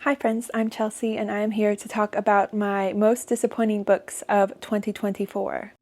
Hi friends, I'm Chelsea and I am here to talk about my most disappointing books of 2024.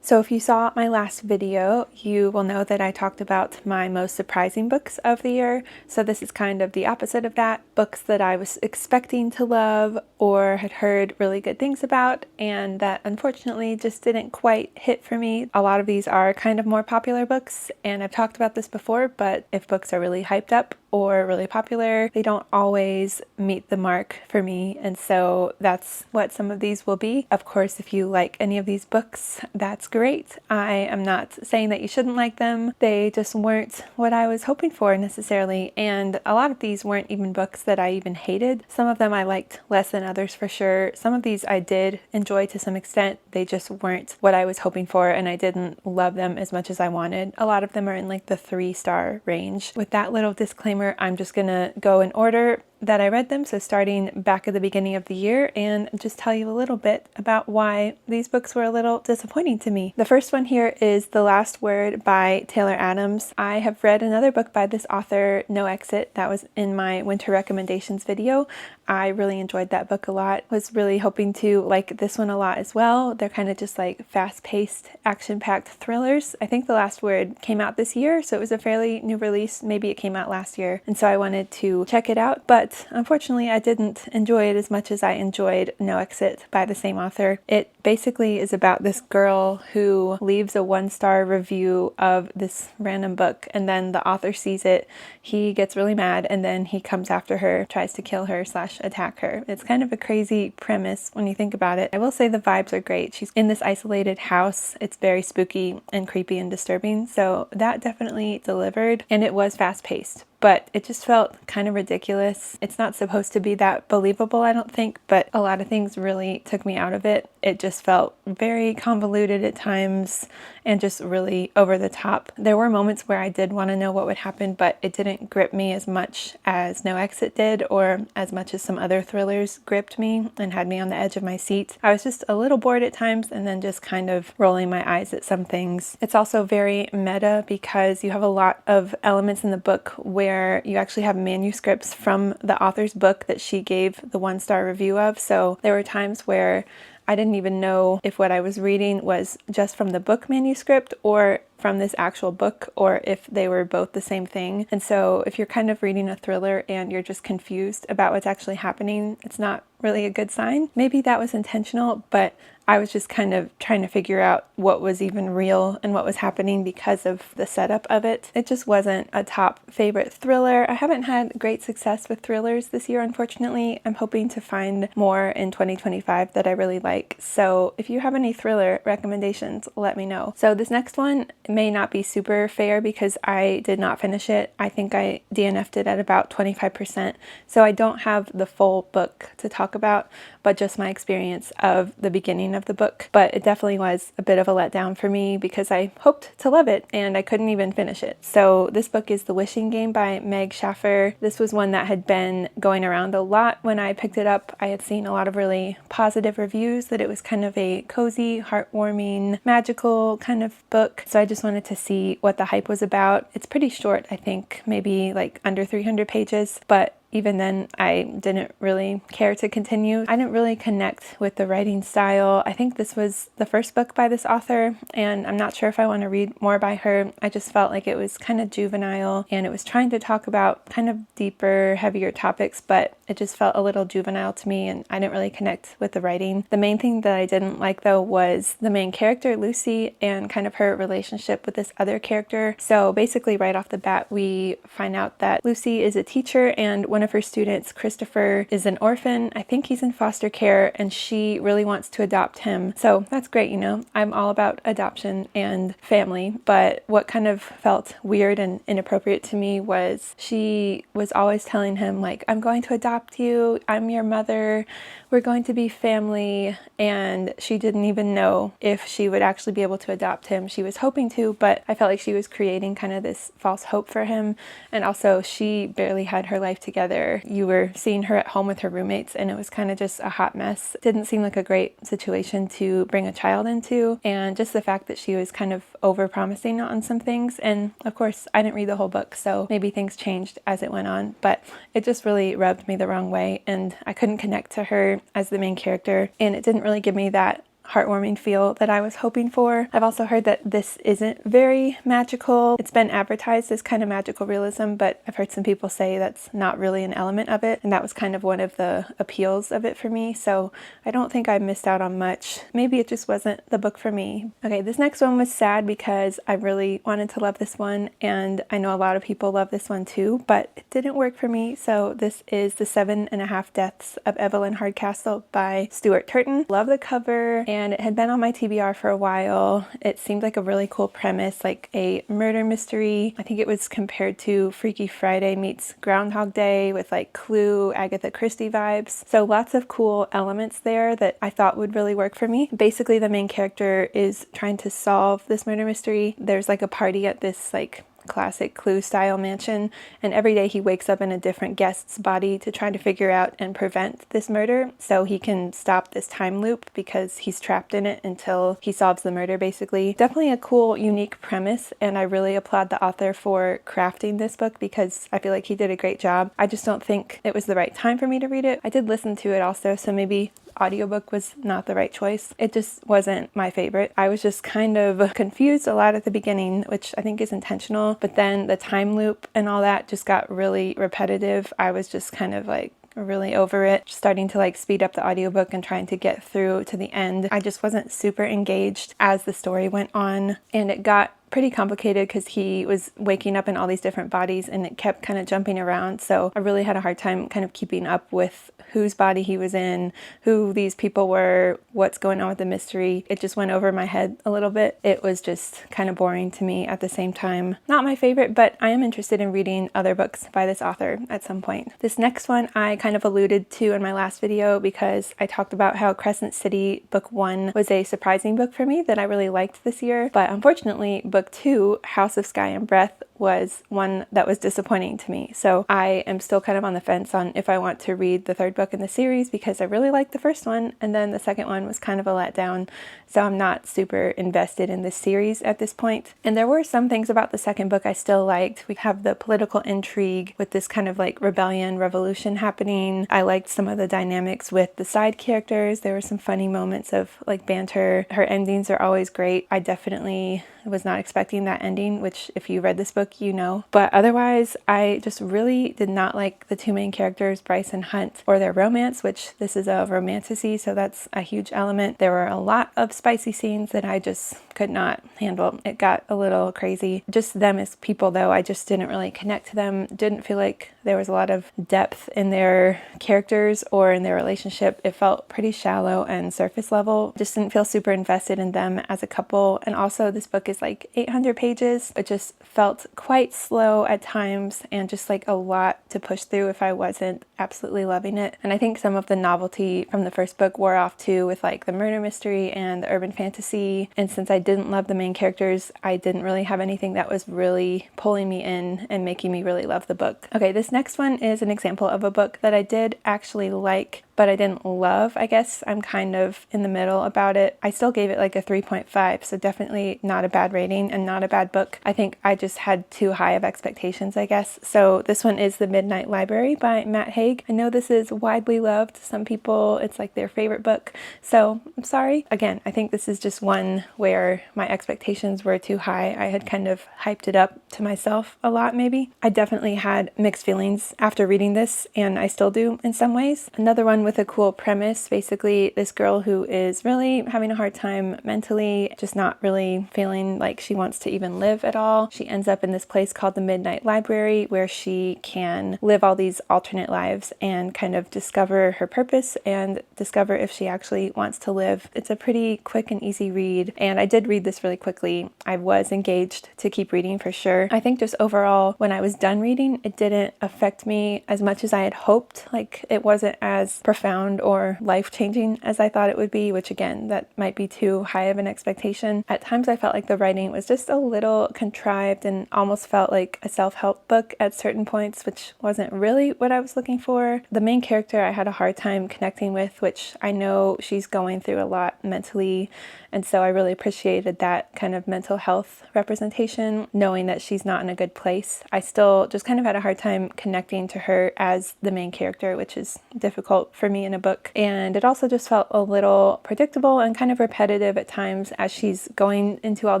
So if you saw my last video, you will know that I talked about my most surprising books of the year. So this is kind of the opposite of that. Books that I was expecting to love or had heard really good things about and that unfortunately just didn't quite hit for me. A lot of these are kind of more popular books, and I've talked about this before, but if books are really hyped up or really popular, they don't always meet the mark for me, and so that's what some of these will be. Of course, if you like any of these books, that's great. I am not saying that you shouldn't like them. They just weren't what I was hoping for necessarily, and a lot of these weren't even books that I even hated. Some of them I liked less than others for sure. Some of these I did enjoy to some extent. They just weren't what I was hoping for, and I didn't love them as much as I wanted. A lot of them are in like the 3-star range. With that little disclaimer, I'm just gonna go in order that I read them, so starting back at the beginning of the year, and just tell you a little bit about why these books were a little disappointing to me. The first one here is The Last Word by Taylor Adams. I have read another book by this author, No Exit, that was in my winter recommendations video. I really enjoyed that book a lot. Was really hoping to like this one a lot as well. They're kind of just like fast-paced, action-packed thrillers. I think The Last Word came out this year, so it was a fairly new release. Maybe it came out last year, and so I wanted to check it out, but unfortunately I didn't enjoy it as much as I enjoyed No Exit by the same author. It basically is about this girl who leaves a 1-star review of this random book, and then the author sees it, he gets really mad, and then he comes after her, tries to kill her / attack her. It's kind of a crazy premise when you think about it. I will say the vibes are great. She's in this isolated house. It's very spooky and creepy and disturbing, so that definitely delivered, and it was fast-paced. But it just felt kind of ridiculous. It's not supposed to be that believable, I don't think, but a lot of things really took me out of it. It just felt very convoluted at times and just really over the top. There were moments where I did want to know what would happen, but it didn't grip me as much as No Exit did, or as much as some other thrillers gripped me and had me on the edge of my seat. I was just a little bored at times and then just kind of rolling my eyes at some things. It's also very meta because you have a lot of elements in the book where you actually have manuscripts from the author's book that she gave the 1-star review of. So there were times where I didn't even know if what I was reading was just from the book manuscript or from this actual book, or if they were both the same thing. And so if you're kind of reading a thriller and you're just confused about what's actually happening, it's not really a good sign. Maybe that was intentional, but I was just kind of trying to figure out what was even real and what was happening because of the setup of it. It just wasn't a top favorite thriller. I haven't had great success with thrillers this year, unfortunately. I'm hoping to find more in 2025 that I really like. So if you have any thriller recommendations, let me know. So this next one may not be super fair because I did not finish it. I think I DNF'd it at about 25%. So I don't have the full book to talk about, but just my experience of the beginning of the book. But it definitely was a bit of a letdown for me because I hoped to love it and I couldn't even finish it. So this book is The Wishing Game by Meg Schaffer. This was one that had been going around a lot when I picked it up. I had seen a lot of really positive reviews that it was kind of a cozy, heartwarming, magical kind of book. So I just wanted to see what the hype was about. It's pretty short, I think, maybe like under 300 pages, but even then, I didn't really care to continue. I didn't really connect with the writing style. I think this was the first book by this author, and I'm not sure if I want to read more by her. I just felt like it was kind of juvenile, and it was trying to talk about kind of deeper, heavier topics, but it just felt a little juvenile to me, and I didn't really connect with the writing. The main thing that I didn't like, though, was the main character, Lucy, and kind of her relationship with this other character. So basically, right off the bat, we find out that Lucy is a teacher, and one of her students, Christopher, is an orphan. I think he's in foster care, and she really wants to adopt him. So that's great, you know. I'm all about adoption and family, but what kind of felt weird and inappropriate to me was she was always telling him, like, I'm going to adopt you, I'm your mother, we're going to be family, and she didn't even know if she would actually be able to adopt him. She was hoping to, but I felt like she was creating kind of this false hope for him, and also she barely had her life together together. You were seeing her at home with her roommates, and it was kind of just a hot mess. Didn't seem like a great situation to bring a child into, and just the fact that she was kind of over-promising on some things. And of course, I didn't read the whole book, so maybe things changed as it went on, but it just really rubbed me the wrong way, and I couldn't connect to her as the main character, and it didn't really give me that heartwarming feel that I was hoping for. I've also heard that this isn't very magical. It's been advertised as kind of magical realism, but I've heard some people say that's not really an element of it, and that was kind of one of the appeals of it for me, so I don't think I missed out on much. Maybe it just wasn't the book for me. Okay, this next one was sad because I really wanted to love this one, and I know a lot of people love this one too, but it didn't work for me. So this is The 7.5 Deaths of Evelyn Hardcastle by Stuart Turton. Love the cover, and it had been on my TBR for a while. It seemed like a really cool premise, like a murder mystery. I think it was compared to Freaky Friday meets Groundhog Day with like Clue, Agatha Christie vibes. So lots of cool elements there that I thought would really work for me. Basically, the main character is trying to solve this murder mystery. There's like a party at this like classic Clue style mansion, and every day he wakes up in a different guest's body to try to figure out and prevent this murder so he can stop this time loop because he's trapped in it until he solves the murder, basically. Definitely a cool, unique premise, and I really applaud the author for crafting this book because I feel like he did a great job. I just don't think it was the right time for me to read it. I did listen to it also, so maybe audiobook was not the right choice. It just wasn't my favorite. I was just kind of confused a lot at the beginning, which I think is intentional, but then the time loop and all that just got really repetitive. I was just kind of like really over it, starting to like speed up the audiobook and trying to get through to the end. I just wasn't super engaged as the story went on, and it got pretty complicated because he was waking up in all these different bodies and it kept kind of jumping around. So I really had a hard time kind of keeping up with whose body he was in, who these people were, what's going on with the mystery. It just went over my head a little bit. It was just kind of boring to me at the same time. Not my favorite, but I am interested in reading other books by this author at some point. This next one I kind of alluded to in my last video because I talked about how Crescent City Book 1 was a surprising book for me that I really liked this year, but unfortunately Book 2, House of Sky and Breath, was one that was disappointing to me. So I am still kind of on the fence on if I want to read the third book in the series because I really liked the first one, and then the second one was kind of a letdown. So I'm not super invested in this series at this point. And there were some things about the second book I still liked. We have the political intrigue with this kind of like rebellion, revolution happening. I liked some of the dynamics with the side characters. There were some funny moments of like banter. Her endings are always great. I definitely was not expecting that ending, which if you read this book, you know. But otherwise, I just really did not like the two main characters, Bryce and Hunt, or their romance, which this is a romantasy, so that's a huge element. There were a lot of spicy scenes that I just could not handle. It got a little crazy. Just them as people, though, I just didn't really connect to them. Didn't feel like there was a lot of depth in their characters or in their relationship. It felt pretty shallow and surface level. Just didn't feel super invested in them as a couple. And also, this book is like 800 pages. It just felt quite slow at times and just like a lot to push through if I wasn't absolutely loving it. And I think some of the novelty from the first book wore off too with like the murder mystery and the urban fantasy. And since I didn't love the main characters, I didn't really have anything that was really pulling me in and making me really love the book. Okay, this next one is an example of a book that I did actually like, but I didn't love. I guess I'm kind of in the middle about it. I still gave it like a 3.5, so definitely not a bad rating and not a bad book. I think I just had too high of expectations, I guess. So this one is The Midnight Library by Matt Haig. I know this is widely loved. Some people, it's like their favorite book. So I'm sorry. Again, I think this is just one where my expectations were too high. I had kind of hyped it up to myself a lot, maybe. I definitely had mixed feelings after reading this, and I still do in some ways. Another one with a cool premise. Basically, this girl who is really having a hard time mentally, just not really feeling like she wants to even live at all. She ends up in this place called the Midnight Library where she can live all these alternate lives and kind of discover her purpose and discover if she actually wants to live. It's a pretty quick and easy read, and I did read this really quickly. I was engaged to keep reading for sure. I think just overall, when I was done reading, it didn't affect me as much as I had hoped. Like, it wasn't as profound or life-changing as I thought it would be, which again, that might be too high of an expectation. At times I felt like the writing was just a little contrived and almost felt like a self-help book at certain points, which wasn't really what I was looking for. The main character I had a hard time connecting with, which I know she's going through a lot mentally, and so I really appreciated that kind of mental health representation, knowing that she's not in a good place. I still just kind of had a hard time connecting to her as the main character, which is difficult for me in a book. And it also just felt a little predictable and kind of repetitive at times as she's going into all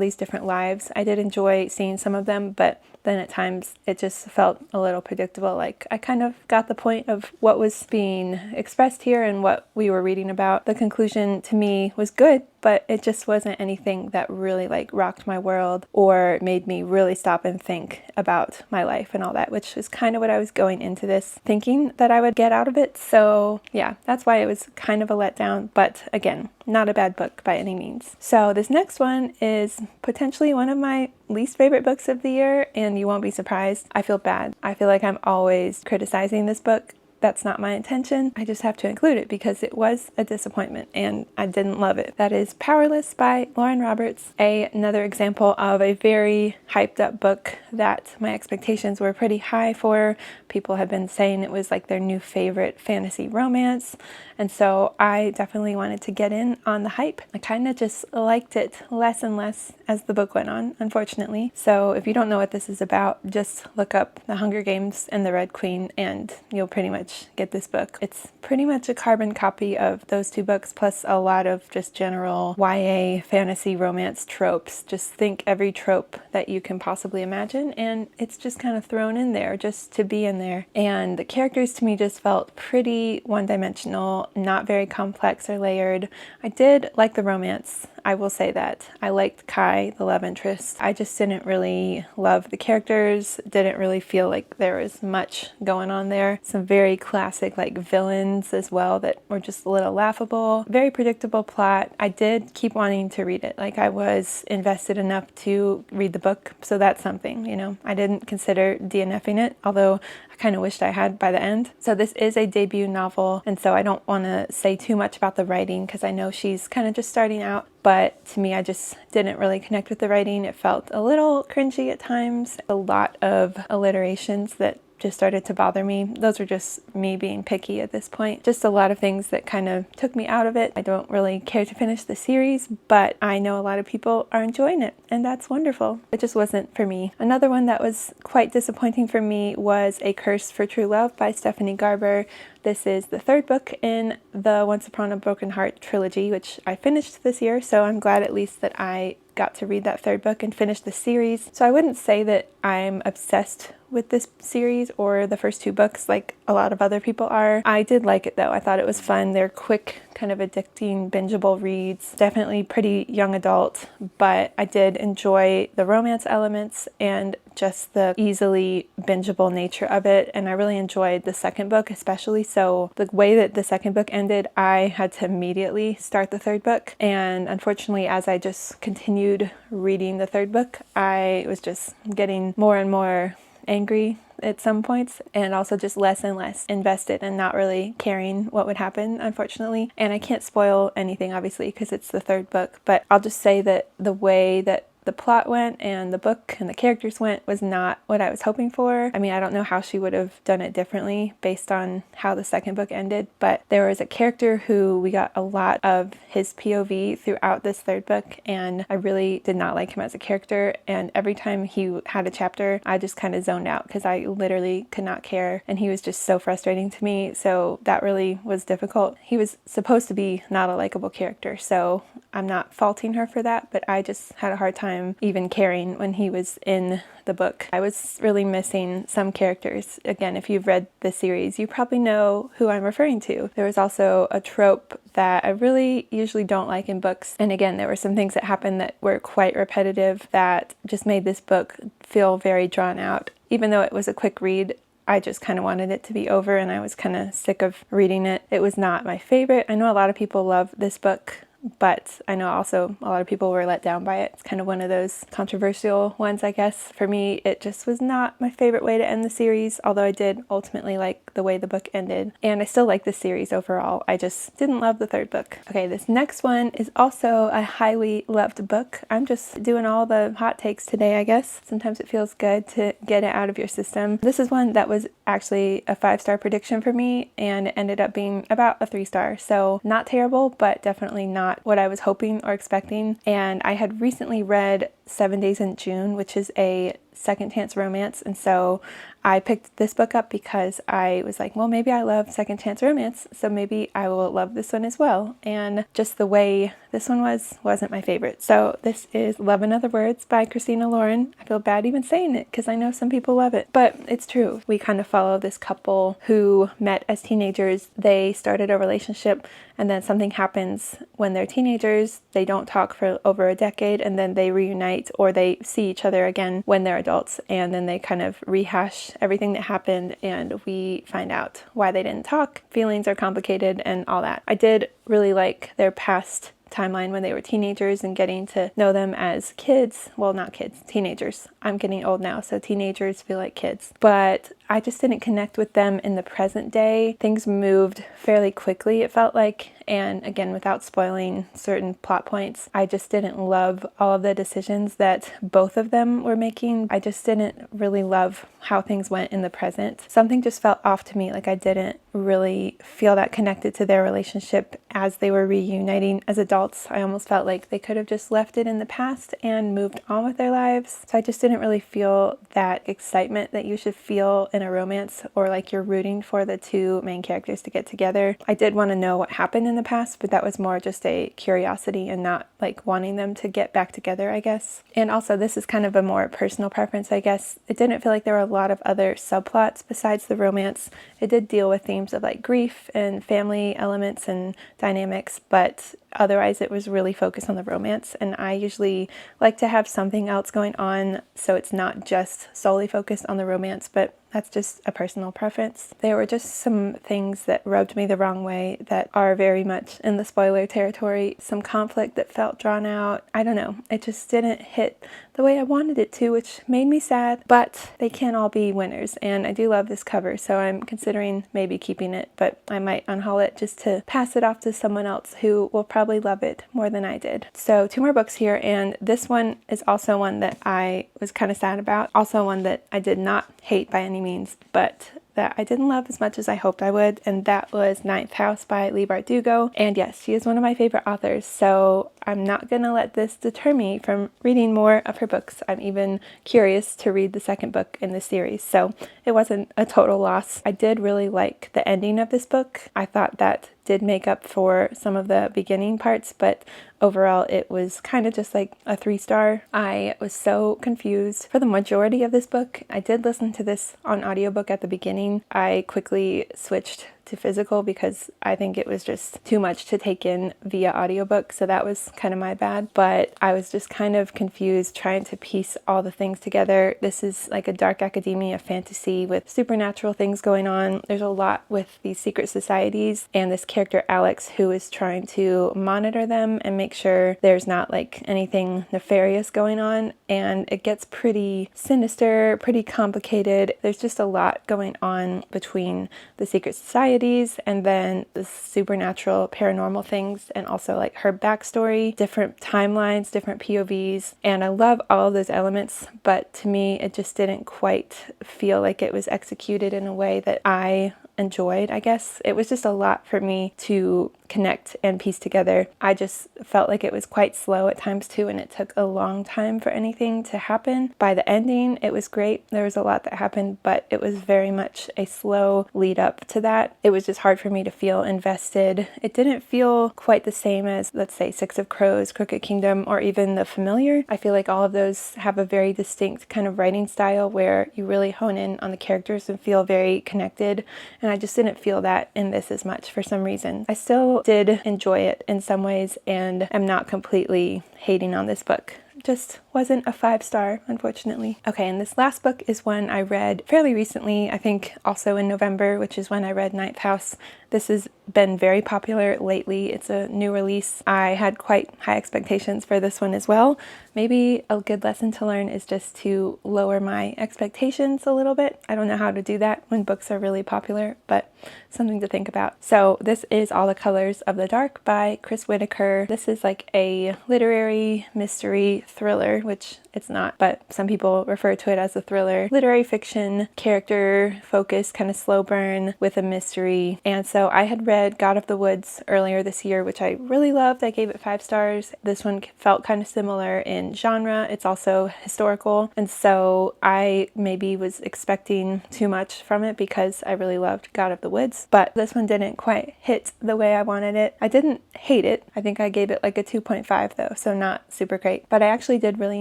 these different lives. I did enjoy seeing some of them, but then at times it just felt a little predictable. Like I kind of got the point of what was being expressed here and what we were reading about. The conclusion to me was good, but it just wasn't anything that really like rocked my world or made me really stop and think about my life and all that, which is kind of what I was going into this thinking that I would get out of it. So yeah, that's why it was kind of a letdown, but again, not a bad book by any means. So this next one is potentially one of my least favorite books of the year, and you won't be surprised. I feel bad. I feel like I'm always criticizing this book. That's not my intention. I just have to include it because it was a disappointment and I didn't love it. That is Powerless by Lauren Roberts. Another example of a very hyped up book that my expectations were pretty high for. People have been saying it was like their new favorite fantasy romance. And so I definitely wanted to get in on the hype. I kind of just liked it less and less as the book went on, unfortunately. So if you don't know what this is about, just look up The Hunger Games and The Red Queen and you'll pretty much get this book. It's pretty much a carbon copy of those two books, plus a lot of just general YA fantasy romance tropes. Just think every trope that you can possibly imagine, and it's just kind of thrown in there just to be in there. And the characters to me just felt pretty one-dimensional, not very complex or layered. I did like the romance. I will say that. I liked Kai, the love interest. I just didn't really love the characters, didn't really feel like there was much going on there. Some very classic like villains as well that were just a little laughable. Very predictable plot. I did keep wanting to read it. Like I was invested enough to read the book, so that's something, you know. I didn't consider DNFing it, although I kind of wished I had by the end. So this is a debut novel, and so I don't want to say too much about the writing because I know she's kind of just starting out. But to me, I just didn't really connect with the writing. It felt a little cringy at times. A lot of alliterations that just started to bother me. Those are just me being picky at this point. Just a lot of things that kind of took me out of it. I don't really care to finish the series, but I know a lot of people are enjoying it, and that's wonderful. It just wasn't for me. Another one that was quite disappointing for me was A Curse for True Love by Stephanie Garber. This is the third book in the Once Upon a Broken Heart trilogy, which I finished this year, so I'm glad at least that I got to read that third book and finish the series. So I wouldn't say that I'm obsessed with this series or the first two books like a lot of other people are. I did like it though. I thought it was fun. They're quick, kind of addicting, bingeable reads. Definitely pretty young adult, but I did enjoy the romance elements and just the easily bingeable nature of it. And I really enjoyed the second book especially. So the way that the second book ended, I had to immediately start the third book. And unfortunately, as I just continued reading the third book, I was just getting more and more angry at some points, and also just less and less invested and not really caring what would happen, unfortunately. And I can't spoil anything, obviously, because it's the third book, but I'll just say that the way that the plot went and the book and the characters went was not what I was hoping for. I mean, I don't know how she would have done it differently based on how the second book ended, but there was a character who we got a lot of his POV throughout this third book, and I really did not like him as a character. And every time he had a chapter, I just kind of zoned out because I literally could not care, and he was just so frustrating to me. So that really was difficult. He was supposed to be not a likable character, so I'm not faulting her for that, but I just had a hard time even caring when he was in the book. I was really missing some characters. Again, if you've read the series, you probably know who I'm referring to. There was also a trope that I really usually don't like in books. And again, there were some things that happened that were quite repetitive that just made this book feel very drawn out. Even though it was a quick read, I just kind of wanted it to be over and I was kind of sick of reading it. It was not my favorite. I know a lot of people love this book. but I know also a lot of people were let down by it. It's kind of one of those controversial ones, I guess. For me, it just was not my favorite way to end the series, although I did ultimately like the way the book ended. And I still like the series overall. I just didn't love the third book. Okay, this next one is also a highly loved book. I'm just doing all the hot takes today, I guess. Sometimes it feels good to get it out of your system. This is one that was actually a 5-star prediction for me, and it ended up being about a 3-star. So not terrible, but definitely not what I was hoping or expecting. And I had recently read 7 Days in June, which is a second chance romance, and so I picked this book up because I was like, well, maybe I love second chance romance, so maybe I will love this one as well. And just the way this one wasn't my favorite. So this is Love in Other Words by Christina Lauren. I feel bad even saying it because I know some people love it, but it's true. We kind of follow this couple who met as teenagers. They started a relationship, and then something happens when they're teenagers. They don't talk for over a decade, and then they reunite, or they see each other again when they're adults, and then they kind of rehash everything that happened, and we find out why they didn't talk. Feelings are complicated and all that. I did really like their past timeline when they were teenagers and getting to know them as kids. Well, not kids, teenagers. I'm getting old now, so teenagers feel like kids. But I just didn't connect with them in the present day. Things moved fairly quickly, it felt like. And again, without spoiling certain plot points, I just didn't love all of the decisions that both of them were making. I just didn't really love how things went in the present. Something just felt off to me, like I didn't really feel that connected to their relationship as they were reuniting as adults. I almost felt like they could have just left it in the past and moved on with their lives. So I just didn't really feel that excitement that you should feel in a romance, or like you're rooting for the two main characters to get together. I did want to know what happened in the past, but that was more just a curiosity and not like wanting them to get back together, I guess. And also, this is kind of a more personal preference, I guess. It didn't feel like there were a lot of other subplots besides the romance. It did deal with themes of like grief and family elements and dynamics, but otherwise it was really focused on the romance, and I usually like to have something else going on so it's not just solely focused on the romance, but that's just a personal preference. There were just some things that rubbed me the wrong way that are very much in the spoiler territory. Some conflict that felt drawn out. I don't know. It just didn't hit the way I wanted it to, which made me sad, but they can't all be winners. And I do love this cover, so I'm considering maybe keeping it, but I might unhaul it just to pass it off to someone else who will probably love it more than I did. So 2 more books here, and this one is also one that I was kind of sad about. Also one that I did not hate by any means, but that I didn't love as much as I hoped I would, and that was Ninth House by Leigh Bardugo. And yes, she is one of my favorite authors, so I'm not gonna let this deter me from reading more of her books. I'm even curious to read the second book in this series, so it wasn't a total loss. I did really like the ending of this book. I thought that did make up for some of the beginning parts, but overall it was kind of just like a 3-star. I was so confused for the majority of this book. I did listen to this on audiobook at the beginning. I quickly switched to physical because I think it was just too much to take in via audiobook, so that was kind of my bad. But I was just kind of confused trying to piece all the things together. This is like a dark academia fantasy with supernatural things going on. There's a lot with these secret societies and this character Alex who is trying to monitor them and make sure there's not like anything nefarious going on, and it gets pretty sinister, pretty complicated. There's just a lot going on between the secret society and then the supernatural paranormal things, and also like her backstory, different timelines, different POVs, and I love all of those elements, but to me it just didn't quite feel like it was executed in a way that I enjoyed, I guess. It was just a lot for me to connect and piece together. I just felt like it was quite slow at times too, and it took a long time for anything to happen. By the ending, it was great. There was a lot that happened, but it was very much a slow lead up to that. It was just hard for me to feel invested. It didn't feel quite the same as, let's say, Six of Crows, Crooked Kingdom, or even The Familiar. I feel like all of those have a very distinct kind of writing style where you really hone in on the characters and feel very connected, and I just didn't feel that in this as much for some reason. I still did enjoy it in some ways and am not completely hating on this book. Just wasn't a 5-star, unfortunately. Okay, and this last book is one I read fairly recently, I think also in November, which is when I read Ninth House. This has been very popular lately. It's a new release. I had quite high expectations for this one as well. Maybe a good lesson to learn is just to lower my expectations a little bit. I don't know how to do that when books are really popular, but something to think about. So this is All the Colors of the Dark by Chris Whitaker. This is like a literary mystery thriller, which it's not, but some people refer to it as a thriller. Literary fiction, character focused, kind of slow burn with a mystery. And so I had read God of the Woods earlier this year, which I really loved. I gave it 5 stars. This one felt kind of similar in genre. It's also historical. And so I maybe was expecting too much from it because I really loved God of the Woods. But this one didn't quite hit the way I wanted it. I didn't hate it. I think I gave it like a 2.5 though, so not super great. But I actually did really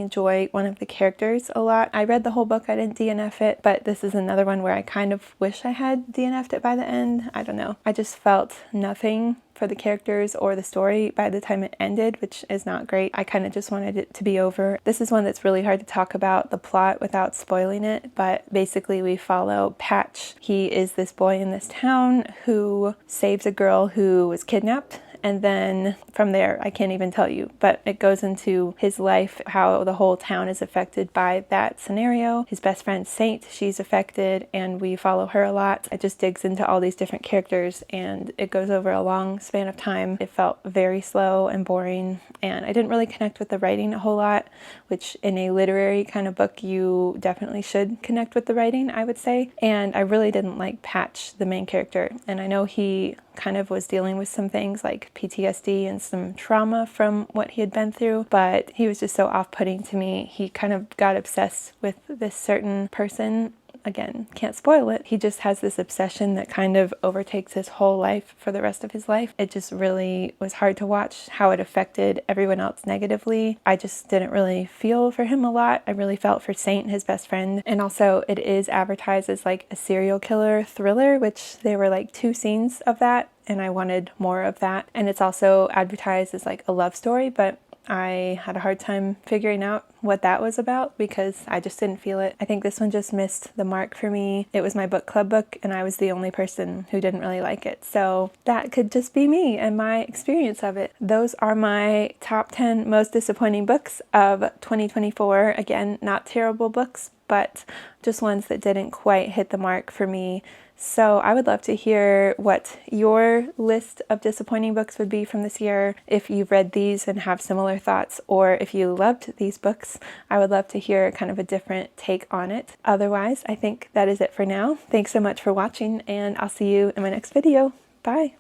enjoy one of the characters a lot. I read the whole book, I didn't DNF it, but this is another one where I kind of wish I had DNF'd it by the end. I don't know. I just felt nothing for the characters or the story by the time it ended, which is not great. I kind of just wanted it to be over. This is one that's really hard to talk about the plot without spoiling it, but basically we follow Patch. He is this boy in this town who saves a girl who was kidnapped. And then from there, I can't even tell you, but it goes into his life, how the whole town is affected by that scenario. His best friend Saint, she's affected, and we follow her a lot. It just digs into all these different characters, and it goes over a long span of time. It felt very slow and boring, and I didn't really connect with the writing a whole lot, which in a literary kind of book, you definitely should connect with the writing, I would say. And I really didn't like Patch, the main character, and I know he kind of was dealing with some things like PTSD and some trauma from what he had been through, but he was just so off-putting to me. He kind of got obsessed with this certain person. Again, can't spoil it. He just has this obsession that kind of overtakes his whole life for the rest of his life. It just really was hard to watch how it affected everyone else negatively. I just didn't really feel for him a lot. I really felt for Saint, his best friend. And also it is advertised as like a serial killer thriller, which there were like 2 scenes of that, and I wanted more of that. And it's also advertised as like a love story, but I had a hard time figuring out what that was about because I just didn't feel it. I think this one just missed the mark for me. It was my book club book and I was the only person who didn't really like it. So that could just be me and my experience of it. Those are my top 10 most disappointing books of 2024. Again, not terrible books, but just ones that didn't quite hit the mark for me. So I would love to hear what your list of disappointing books would be from this year. If you've read these and have similar thoughts, or if you loved these books, I would love to hear kind of a different take on it. Otherwise, I think that is it for now. Thanks so much for watching, and I'll see you in my next video. Bye!